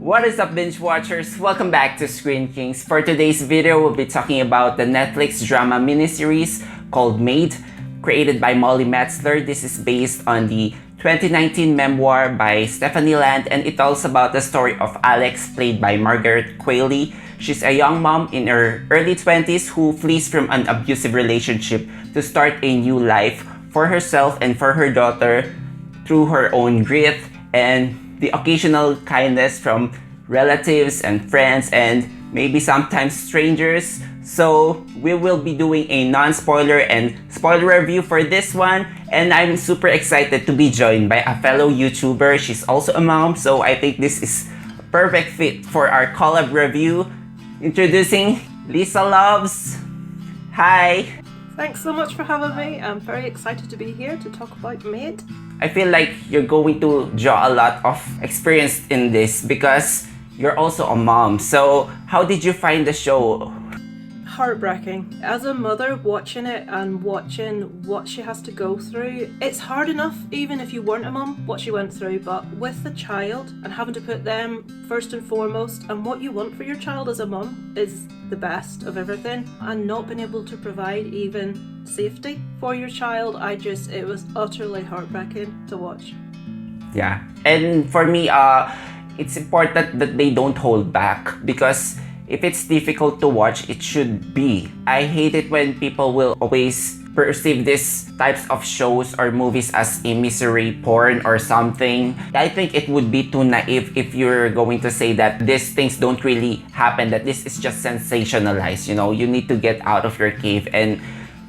What is up, binge watchers? Welcome back to Screen Kings. For today's video, we'll be talking about the Netflix drama miniseries called Maid, created by Metzler. This is based on the 2019 memoir by Stephanie Land, and it tells about the story of Alex, played by Margaret Qualley. She's a young mom in her early 20s who flees from an abusive relationship to start a new life for herself and for her daughter through her own grit and the occasional kindness from relatives and friends and maybe sometimes strangers. So we will be doing a non-spoiler and spoiler review for this one, and I'm super excited to be joined by a fellow YouTuber. She's also a mom, so I think this is a perfect fit for our collab review. Introducing Lisa Loves. Hi! Thanks so much for having me. I'm very excited to be here to talk about Maid. I feel like you're going to draw a lot of experience in this because you're also a mom. So how did you find the show? Heartbreaking. As a mother, watching it and watching what she has to go through, it's hard enough even if you weren't a mum what she went through, but with the child and having to put them first and foremost, and what you want for your child as a mum is the best of everything, and not being able to provide even safety for your child, it was utterly heartbreaking to watch. Yeah, and for me, it's important that they don't hold back, because if it's difficult to watch, it should be. I hate it when people will always perceive these types of shows or movies as a misery porn or something. I think it would be too naive if you're going to say that these things don't really happen, that this is just sensationalized. You know, you need to get out of your cave and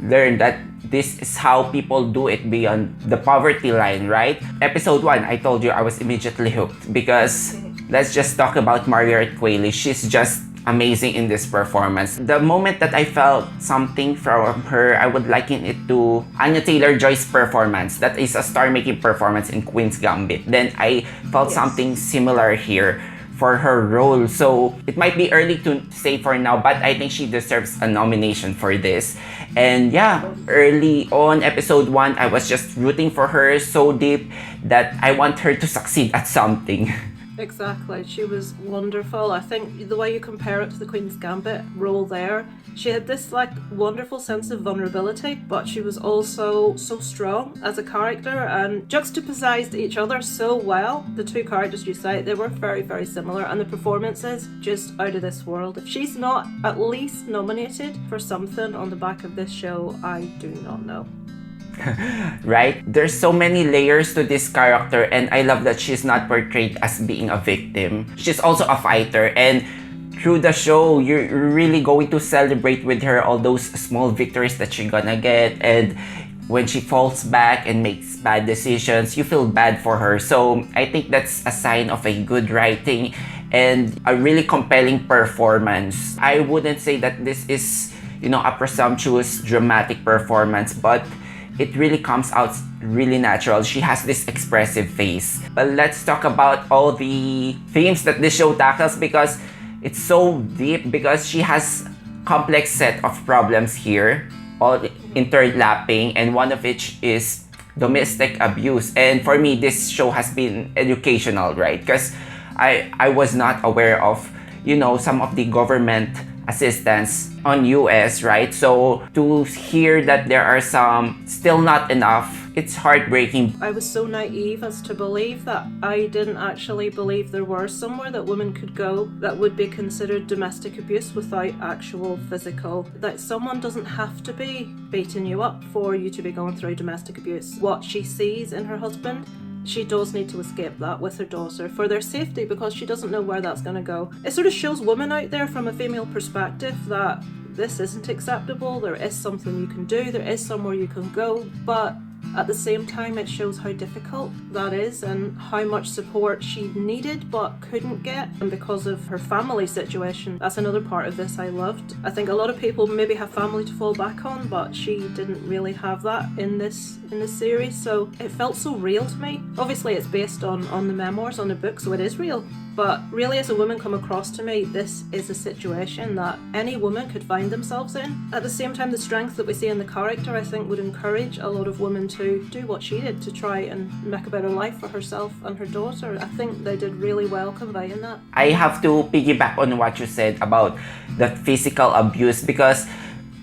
learn that this is how people do it beyond the poverty line, right? Episode 1, I told you I was immediately hooked because let's just talk about Margaret Qualley. She's just amazing in this performance. The moment that I felt something from her, I would liken it to Anya Taylor-Joy's performance. That is a star-making performance in Queen's Gambit. Then I felt something similar here for her role. So it might be early to say for now, but I think she deserves a nomination for this. And yeah, early on episode 1, I was just rooting for her so deep that I want her to succeed at something. Exactly, she was wonderful. I think the way you compare it to the Queen's Gambit role there, she had this wonderful sense of vulnerability, but she was also so strong as a character and juxtaposed each other so well. The two characters you cite, they were very, very similar, and the performances just out of this world. If she's not at least nominated for something on the back of this show, I do not know. Right? There's so many layers to this character, and I love that she's not portrayed as being a victim. She's also a fighter, and through the show, you're really going to celebrate with her all those small victories that she's gonna get, and when she falls back and makes bad decisions, you feel bad for her. So I think that's a sign of a good writing and a really compelling performance. I wouldn't say that this is, a presumptuous dramatic performance, but it really comes out really natural. She has this expressive face. But let's talk about all the themes that this show tackles, because it's so deep, because she has complex set of problems here, all interlapping, and one of which is domestic abuse. And for me, this show has been educational, right? Because I was not aware of, some of the government assistance on US, right? So to hear that there are some still not enough, it's heartbreaking. I was so naive as to believe that. I didn't actually believe there were somewhere that women could go that would be considered domestic abuse without actual physical, that someone doesn't have to be beating you up for you to be going through domestic abuse. What she sees in her husband, she does need to escape that with her daughter for their safety, because she doesn't know where that's going to go. It sort of shows women out there from a female perspective that this isn't acceptable, there is something you can do, there is somewhere you can go, but at the same time it shows how difficult that is and how much support she needed but couldn't get, and because of her family situation. That's another part of this I loved. I think a lot of people maybe have family to fall back on, but she didn't really have that in this series, so it felt so real to me. Obviously it's based on the memoirs, on the book, so it is real, But really, as a woman come across to me, this is a situation that any woman could find themselves in. At the same time, the strength that we see in the character, I think, would encourage a lot of women to do what she did, to try and make a better life for herself and her daughter. I think they did really well conveying that. I have to piggyback on what you said about the physical abuse, because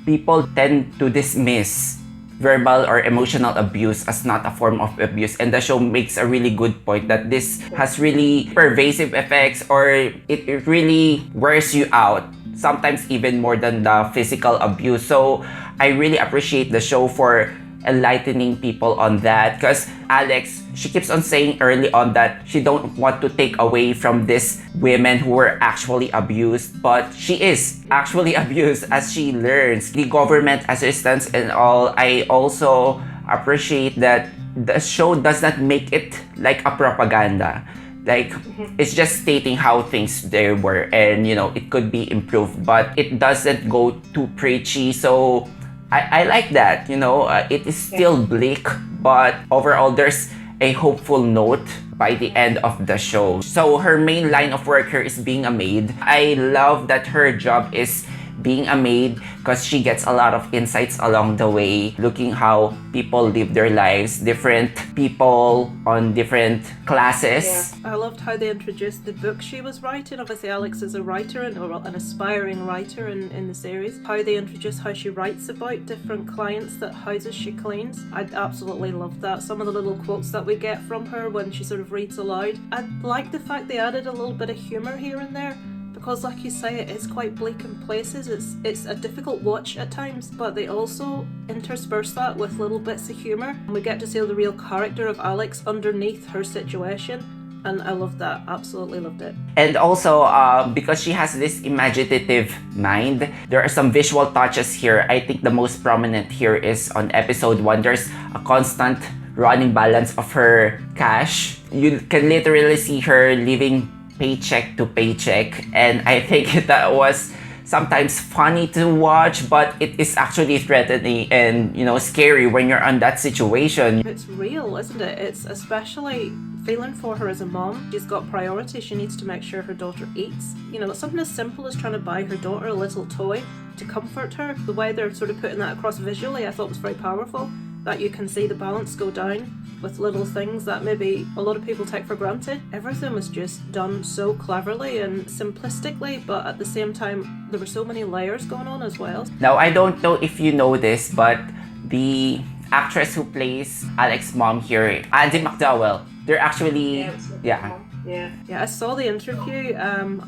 people tend to dismiss verbal or emotional abuse as not a form of abuse, and the show makes a really good point that this has really pervasive effects, or it really wears you out, sometimes even more than the physical abuse. So I really appreciate the show for enlightening people on that, because Alex, she keeps on saying early on that she don't want to take away from these women who were actually abused, but she is actually abused as she learns the government assistance and all. I also appreciate that the show does not make it like a propaganda. Like, it's just stating how things there were, and you know, it could be improved, but it doesn't go too preachy. So I like that, you know, it is still bleak, but overall there's a hopeful note by the end of the show. So her main line of work here is being a maid. I love that her job is being a maid because she gets a lot of insights along the way, looking how people live their lives, different people on different classes. Yeah. I loved how they introduced the book she was writing. Obviously Alex is a writer and or an aspiring writer in the series. How they introduce how she writes about different clients that houses she cleans. I absolutely loved that. Some of the little quotes that we get from her when she sort of reads aloud. I like the fact they added a little bit of humour here and there, because like you say, it is quite bleak in places. It's a difficult watch at times, but they also intersperse that with little bits of humour, and we get to see the real character of Alex underneath her situation, and I loved that. Absolutely loved it. And also, because she has this imaginative mind, there are some visual touches here. I think the most prominent here is on episode 1. There's a constant running balance of her cash. You can literally see her living paycheck to paycheck, and I think that was sometimes funny to watch, but it is actually threatening and, you know, scary when you're on that situation. It's real, isn't it? It's especially feeling for her as a mom. She's got priorities. She needs to make sure her daughter eats. You know, something as simple as trying to buy her daughter a little toy to comfort her. The way they're sort of putting that across visually, I thought was very powerful, that you can see the balance go down with little things that maybe a lot of people take for granted. Everything was just done so cleverly and simplistically, but at the same time, there were so many layers going on as well. Now, I don't know if you know this, but the actress who plays Alex's mom here, Andie MacDowell, they're actually, Yeah, I saw the interview.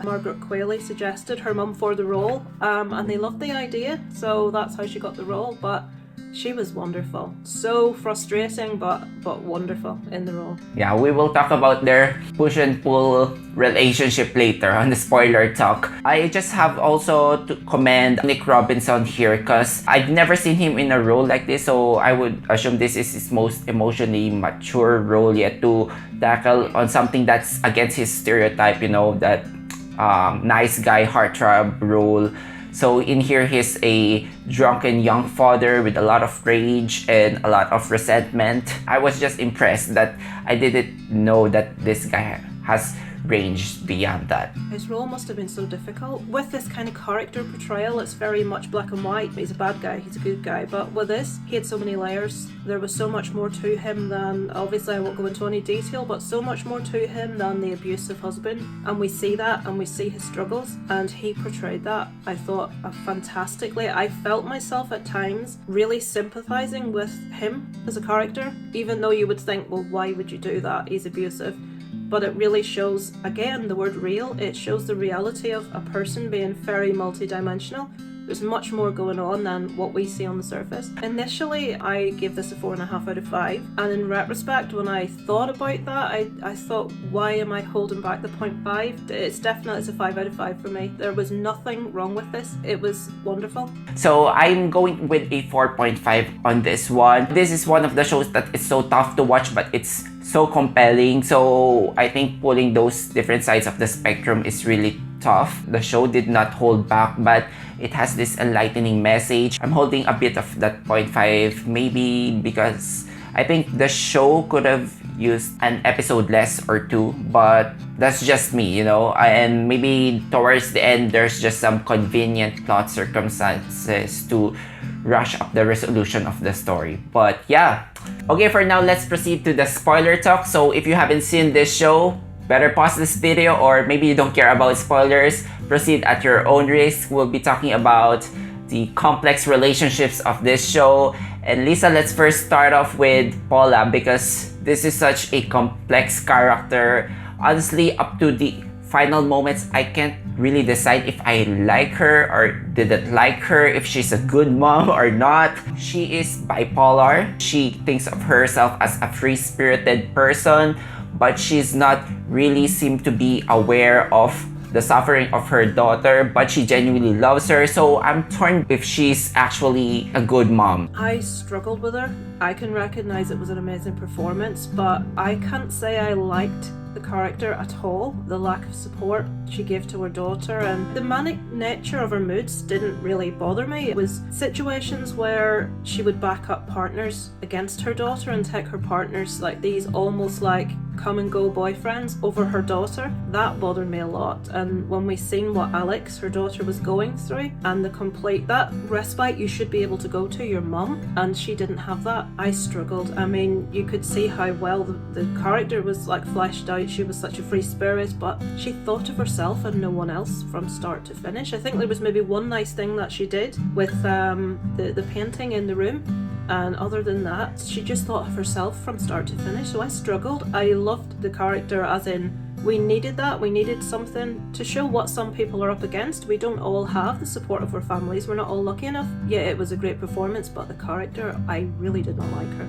Margaret Qualley suggested her mum for the role, and they loved the idea, so that's how she got the role. But she was wonderful. So frustrating, but wonderful in the role. Yeah, we will talk about their push and pull relationship later on the spoiler talk. I just have also to commend Nick Robinson here, because I've never seen him in a role like this, so I would assume this is his most emotionally mature role yet to tackle on something that's against his stereotype, you know, that nice guy heartthrob role. So in here, he's a drunken young father with a lot of rage and a lot of resentment. I was just impressed that I didn't know that this guy has range beyond that. His role must have been so difficult. With this kind of character portrayal, it's very much black and white. He's a bad guy, he's a good guy. But with this, he had so many layers. There was so much more to him than, obviously I won't go into any detail, but so much more to him than the abusive husband. And we see that, and we see his struggles, and he portrayed that, I thought, fantastically. I felt myself at times really sympathising with him as a character, even though you would think, well, why would you do that? He's abusive. But it really shows, again, the word real. It shows the reality of a person being very multidimensional. There's much more going on than what we see on the surface. Initially, I gave this a 4.5 out of 5. And in retrospect, when I thought about that, I thought, why am I holding back the 0.5? It's a 5 out of 5 for me. There was nothing wrong with this. It was wonderful. So I'm going with a 4.5 on this one. This is one of the shows that is so tough to watch, but it's so compelling. So I think pulling those different sides of the spectrum is really tough. The show did not hold back, but it has this enlightening message. I'm holding a bit of that 0.5, maybe because I think the show could have used an episode less or two, but that's just me, you know. And maybe towards the end, there's just some convenient plot circumstances to rush up the resolution of the story. But yeah. Okay, for now, let's proceed to the spoiler talk. So if you haven't seen this show, better pause this video, or maybe you don't care about spoilers. Proceed at your own risk. We'll be talking about the complex relationships of this show. And Lisa, let's first start off with Paula, because this is such a complex character. Honestly, up to the final moments, I can't really decide if I like her or didn't like her, if she's a good mom or not. She is bipolar. She thinks of herself as a free-spirited person, but she's not really seem to be aware of the suffering of her daughter, but she genuinely loves her. So I'm torn if she's actually a good mom. I struggled with her. I can recognize it was an amazing performance, but I can't say I liked the character at all. The lack of support she gave to her daughter and the manic nature of her moods didn't really bother me. It was situations where she would back up partners against her daughter and take her partners, like these almost like come and go boyfriends, over her daughter. That bothered me a lot. And when we seen what Alex, her daughter, was going through and the complete, that respite you should be able to go to your mum, and she didn't have that, I struggled. I mean, you could see how well the character was like fleshed out. She was such a free spirit, but she thought of herself and no one else from start to finish. I think there was maybe one nice thing that she did with the painting in the room, and other than that, she just thought of herself from start to finish. So I struggled. I loved the character, as in we needed that. We needed something to show what some people are up against. We don't all have the support of our families. We're not all lucky enough. Yeah, it was a great performance, but the character, I really did not like her.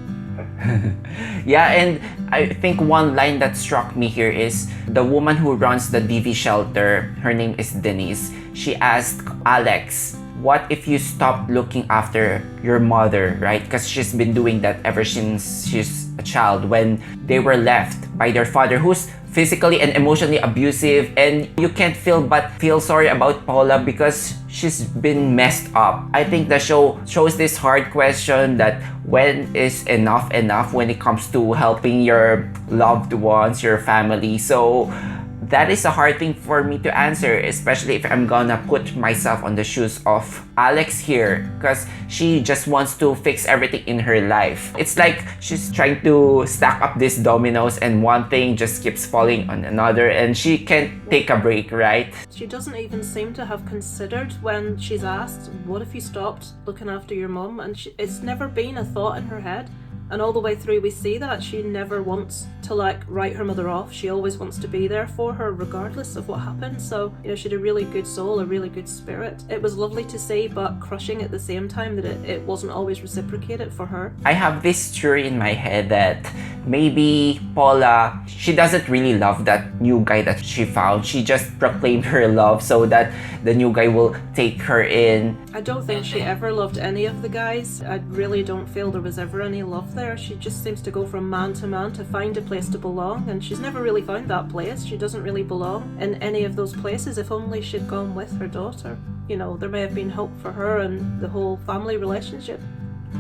Yeah, and I think one line that struck me here is the woman who runs the DV shelter, her name is Denise. She asked Alex, what if you stop looking after your mother, right? Because she's been doing that ever since she's a child, when they were left by their father, who's physically and emotionally abusive, and you can't but feel sorry about Paula because she's been messed up. I think the show shows this hard question that when is enough when it comes to helping your loved ones, your family. So that is a hard thing for me to answer, especially if I'm gonna put myself on the shoes of Alex here, because she just wants to fix everything in her life. It's like she's trying to stack up these dominoes and one thing just keeps falling on another and she can't take a break, right? She doesn't even seem to have considered when she's asked, what if you stopped looking after your mum? And it's never been a thought in her head. And all the way through we see that she never wants to like write her mother off. She always wants to be there for her regardless of what happens. So, you know, she had a really good soul, a really good spirit. It was lovely to see, but crushing at the same time that it wasn't always reciprocated for her. I have this theory in my head that maybe Paula, she doesn't really love that new guy that she found. She just proclaimed her love so that the new guy will take her in. I don't think she ever loved any of the guys. I really don't feel there was ever any love there. She just seems to go from man to find a place to belong, and she's never really found that place. She doesn't really belong in any of those places. If only she'd gone with her daughter. You know, there may have been hope for her and the whole family relationship.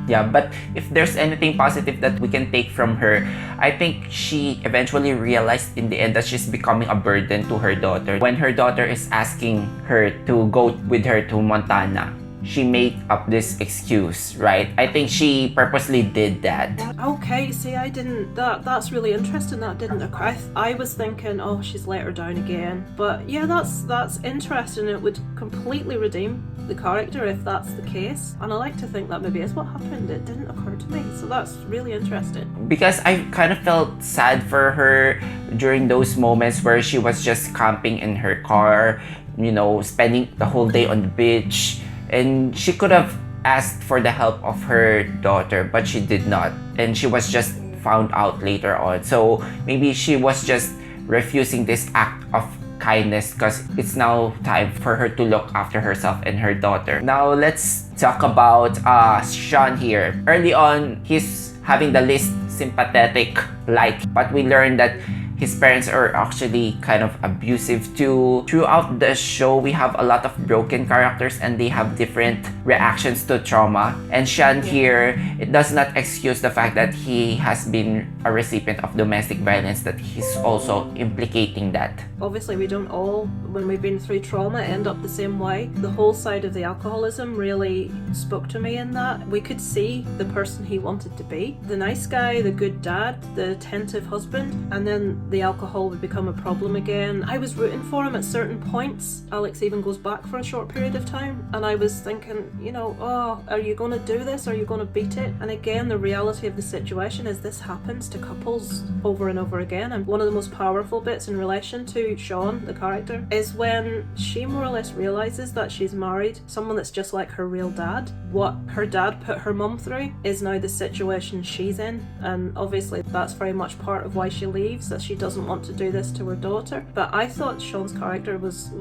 Yeah, but if there's anything positive that we can take from her, I think she eventually realized in the end that she's becoming a burden to her daughter. When her daughter is asking her to go with her to Montana, she made up this excuse, right? I think she purposely did that. Okay, see, I didn't. That's really interesting. That didn't occur. I was thinking, oh, she's let her down again. But yeah, that's interesting. It would completely redeem the character if that's the case. And I like to think that maybe is what happened. It didn't occur to me, so that's really interesting. Because I kind of felt sad for her during those moments where she was just camping in her car, you know, spending the whole day on the beach. And she could have asked for the help of her daughter, but she did not. And she was just found out later on. So maybe she was just refusing this act of kindness because it's now time for her to look after herself and her daughter. Now let's talk about Sean here. Early on, he's having the least sympathetic light, but we learned that his parents are actually kind of abusive too. Throughout the show, we have a lot of broken characters and they have different reactions to trauma. And Sean here, it does not excuse the fact that he has been a recipient of domestic violence, that he's also implicating that. Obviously, we don't all, when we've been through trauma, end up the same way. The whole side of the alcoholism really spoke to me in that. We could see the person he wanted to be. The nice guy, the good dad, the attentive husband, and then the alcohol would become a problem again. I was rooting for him at certain points. Alex even goes back for a short period of time, and I was thinking, you know, oh, are you going to do this? Are you going to beat it? And again, the reality of the situation is this happens to couples over and over again. And one of the most powerful bits in relation to Sean, the character, is when she more or less realizes that she's married someone that's just like her real dad. What her dad put her mum through is now the situation she's in, and obviously that's very much part of why she leaves, that she doesn't want to do this to her daughter. But I thought Sean's character was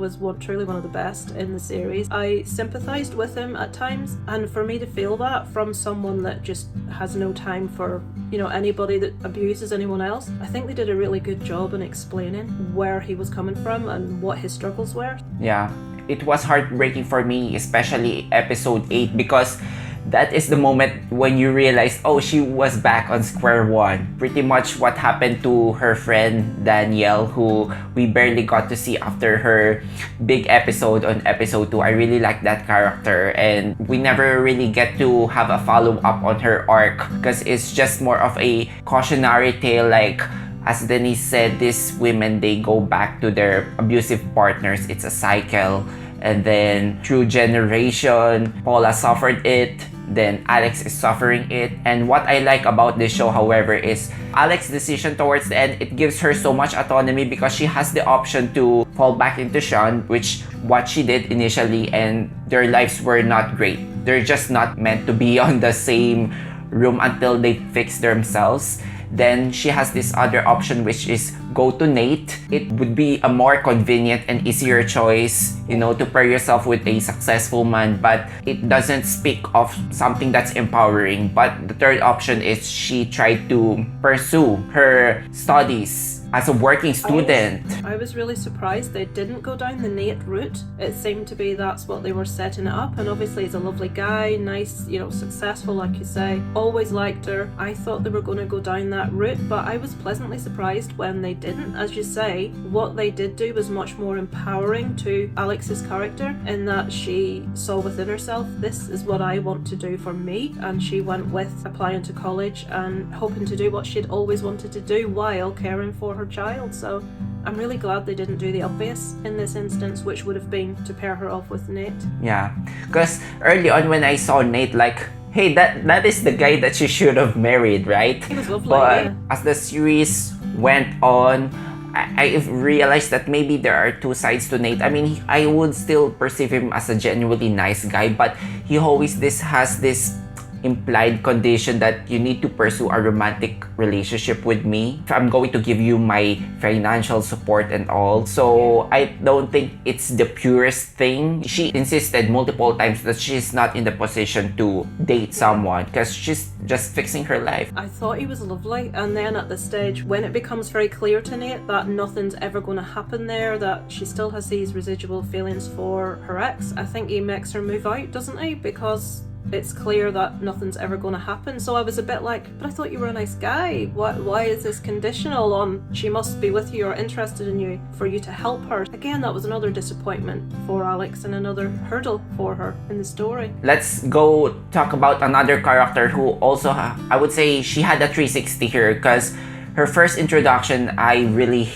truly one of the best in the series. I sympathised with him at times, and for me to feel that from someone that just has no time for, you know, anybody that abuses anyone else, I think they did a really good job in explaining where he was coming from and what his struggles were. Yeah, it was heartbreaking for me, especially episode 8, because that is the moment when you realize, oh, she was back on square one. Pretty much what happened to her friend Danielle, who we barely got to see after her big episode on episode 2. I really like that character, and we never really get to have a follow-up on her arc because it's just more of a cautionary tale. Like, as Denise said, these women, they go back to their abusive partners. It's a cycle. And then through generation, Paula suffered it. Then Alex is suffering it. And what I like about this show, however, is Alex's decision towards the end. It gives her so much autonomy because she has the option to fall back into Sean, which what she did initially, and their lives were not great. They're just not meant to be on the same room until they fix themselves. Then she has this other option, which is go to Nate. It would be a more convenient and easier choice, you know, to pair yourself with a successful man, but it doesn't speak of something that's empowering. But the third option is she tried to pursue her studies as a working student. I was really surprised they didn't go down the Nate route. It seemed to be that's what they were setting it up, and obviously he's a lovely guy, nice, you know, successful, like you say. Always liked her. I thought they were going to go down that route, but I was pleasantly surprised when they didn't. As you say, what they did do was much more empowering to Alex's character, in that she saw within herself, this is what I want to do for me, and she went with applying to college and hoping to do what she'd always wanted to do while caring for her child. So I'm really glad they didn't do the obvious in this instance, which would have been to pair her off with Nate. Yeah, because early on when I saw Nate, like, hey, that is the guy that she should have married, right? He was lovely, but yeah. As the series went on, I realized that maybe there are two sides to Nate. I mean, I would still perceive him as a genuinely nice guy, but he always has this implied condition that you need to pursue a romantic relationship with me if I'm going to give you my financial support and all. So I don't think it's the purest thing. She insisted multiple times that she's not in the position to date someone because she's just fixing her life. I thought he was lovely, and then at the stage when it becomes very clear to Nate that nothing's ever going to happen there, that she still has these residual feelings for her ex, I think he makes her move out, doesn't he? Because it's clear that nothing's ever going to happen. So I was a bit like, but I thought you were a nice guy. Why is this conditional on she must be with you or interested in you for you to help her? Again, that was another disappointment for Alex and another hurdle for her in the story. Let's go talk about another character who also, I would say she had a 360 here, because her first introduction, I really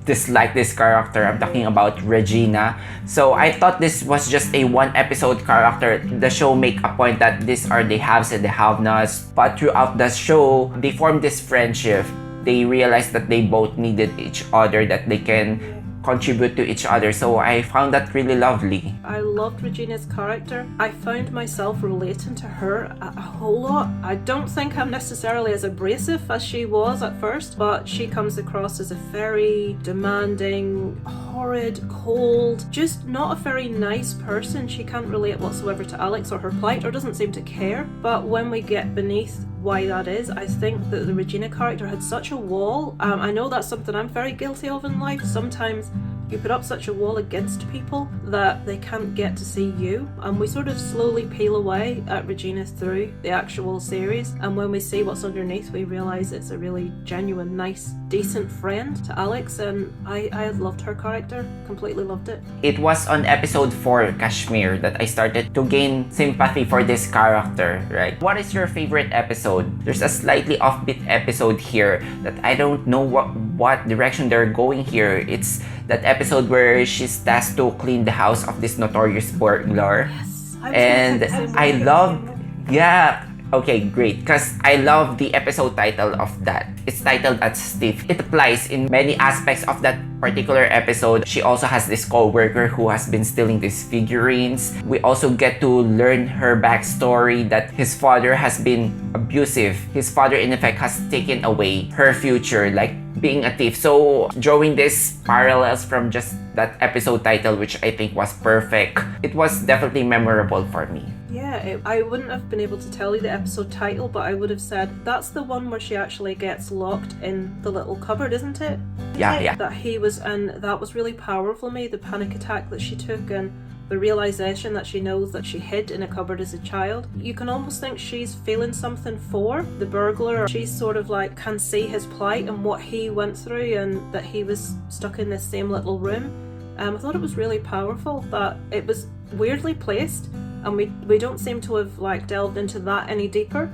dislike this character. I'm talking about Regina. So I thought this was just a one episode character. The show make a point that these are the haves and the have-nots, but throughout the show they formed this friendship. They realized that they both needed each other, that they can contribute to each other. So I found that really lovely. I loved Regina's character. I found myself relating to her a whole lot. I don't think I'm necessarily as abrasive as she was at first, but she comes across as a very demanding, horrid, cold, just not a very nice person. She can't relate whatsoever to Alex or her plight, or doesn't seem to care. But when we get beneath why that is. I think that the Regina character had such a wall. I know that's something I'm very guilty of in life. Sometimes you put up such a wall against people that they can't get to see you, and we sort of slowly peel away at Regina through the actual series, and when we see what's underneath we realise it's a really genuine, nice, decent friend to Alex, and I loved her character, completely loved it. It was on episode 4, Kashmir, that I started to gain sympathy for this character, right? What is your favorite episode? There's a slightly offbeat episode here that I don't know what direction they're going here. It's that episode where she's tasked to clean the house of this notorious burglar. Yes, And I love, yeah, okay, great, because I love the episode title of that. It's titled as Stiff. It applies in many aspects of that particular episode. She also has this co-worker who has been stealing these figurines. We also get to learn her backstory, that his father has been abusive. His father, in effect, has taken away her future, like being a thief. So drawing these parallels from just that episode title, which I think was perfect, it was definitely memorable for me. Yeah, I wouldn't have been able to tell you the episode title, but I would have said that's the one where she actually gets locked in the little cupboard, isn't it? Yeah. That he was, and that was really powerful for me, the panic attack that she took and the realization that she knows that she hid in a cupboard as a child. You can almost think she's feeling something for the burglar. She's sort of like can see his plight and what he went through, and that he was stuck in this same little room. I thought it was really powerful, that it was weirdly placed, and we don't seem to have like delved into that any deeper,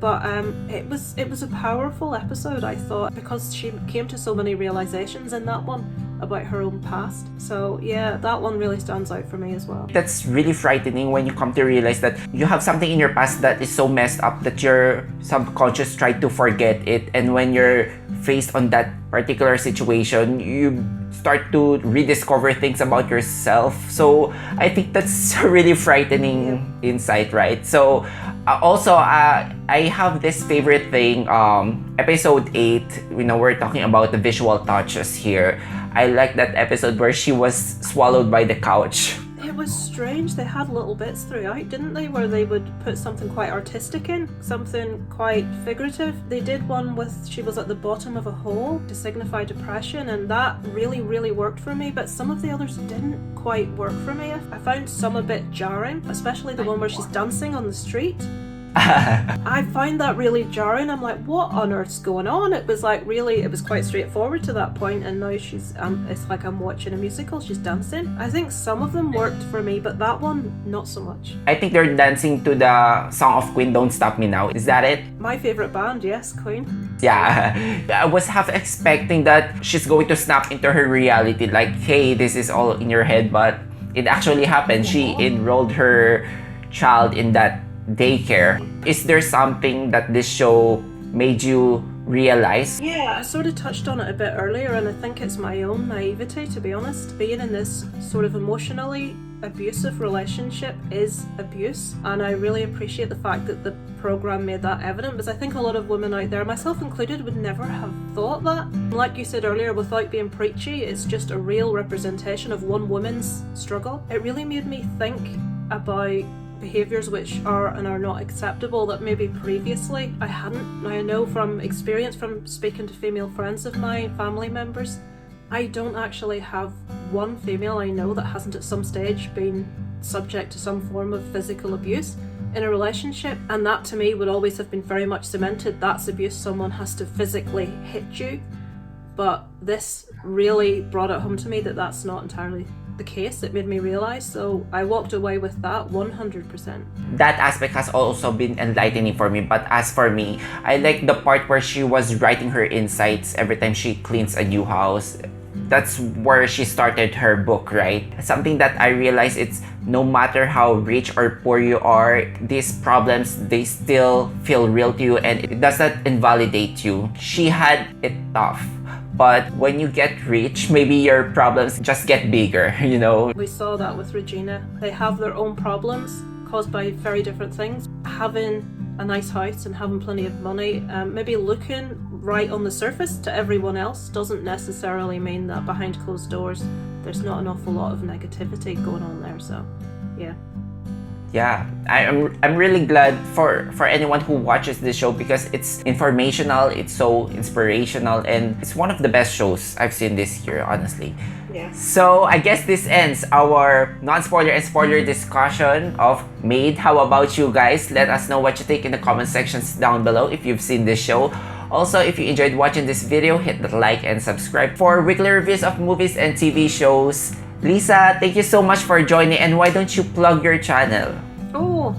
but it was a powerful episode, I thought, because she came to so many realizations in that one about her own past. So yeah, that one really stands out for me as well. That's really frightening when you come to realize that you have something in your past that is so messed up that your subconscious tried to forget it, and when you're faced on that particular situation, you start to rediscover things about yourself. So I think that's a really frightening insight, right? So I have this favorite thing, episode 8, we're talking about the visual touches here. I like that episode where she was swallowed by the couch. It was strange. They had little bits throughout, didn't they, where they would put something quite artistic in, something quite figurative. They did one with she was at the bottom of a hole to signify depression, and that really, really worked for me, but some of the others didn't quite work for me. I found some a bit jarring, especially the one where she's dancing on the street. I find that really jarring. I'm like, what on earth's going on? It was quite straightforward to that point, and now she's it's like I'm watching a musical, she's dancing. I think some of them worked for me, but that one not so much. I think they're dancing to the song of Queen, Don't Stop Me Now. Is that it? My favorite band, yes, Queen. Yeah, I was half expecting that she's going to snap into her reality, like, hey, this is all in your head, but it actually happened. She enrolled her child in that daycare. Is there something that this show made you realize? Yeah, I sort of touched on it a bit earlier, and I think it's my own naivety, to be honest. Being in this sort of emotionally abusive relationship is abuse, and I really appreciate the fact that the program made that evident, because I think a lot of women out there, myself included, would never have thought that. Like you said earlier, without being preachy, it's just a real representation of one woman's struggle. It really made me think about behaviours which are and are not acceptable that maybe previously I hadn't. Now I know from experience from speaking to female friends of mine, family members, I don't actually have one female I know that hasn't at some stage been subject to some form of physical abuse in a relationship, and that to me would always have been very much cemented. That's abuse, someone has to physically hit you, but this really brought it home to me that that's not entirely the case. It made me realise, so I walked away with that 100%. That aspect has also been enlightening for me, but as for me, I like the part where she was writing her insights every time she cleans a new house. That's where she started her book, right? Something that I realized, it's no matter how rich or poor you are, these problems, they still feel real to you, and it does not invalidate you. She had it tough, but when you get rich, maybe your problems just get bigger, We saw that with Regina. They have their own problems caused by very different things. Having a nice house and having plenty of money, maybe looking right on the surface to everyone else, doesn't necessarily mean that behind closed doors there's not an awful lot of negativity going on there. So yeah. yeah, I'm really glad for anyone who watches this show because it's informational, it's so inspirational, and it's one of the best shows I've seen this year, honestly. Yeah. So I guess this ends our non-spoiler and spoiler discussion of Maid. How about you guys? Let us know what you think in the comment sections down below if you've seen this show. Also, if you enjoyed watching this video, hit the like and subscribe for weekly reviews of movies and TV shows. Lisa, thank you so much for joining, and why don't you plug your channel? Oh,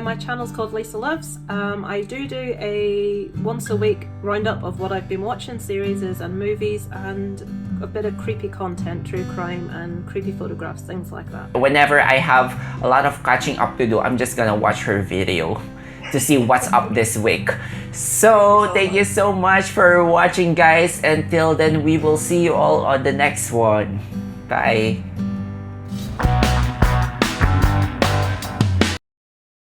my channel's called Lisa Loves. I do a once a week roundup of what I've been watching, series and movies, and a bit of creepy content, true crime and creepy photographs, things like that. Whenever I have a lot of catching up to do, I'm just gonna watch her video to see what's up this week. So thank you so much for watching, guys. Until then, we will see you all on the next one. Bye.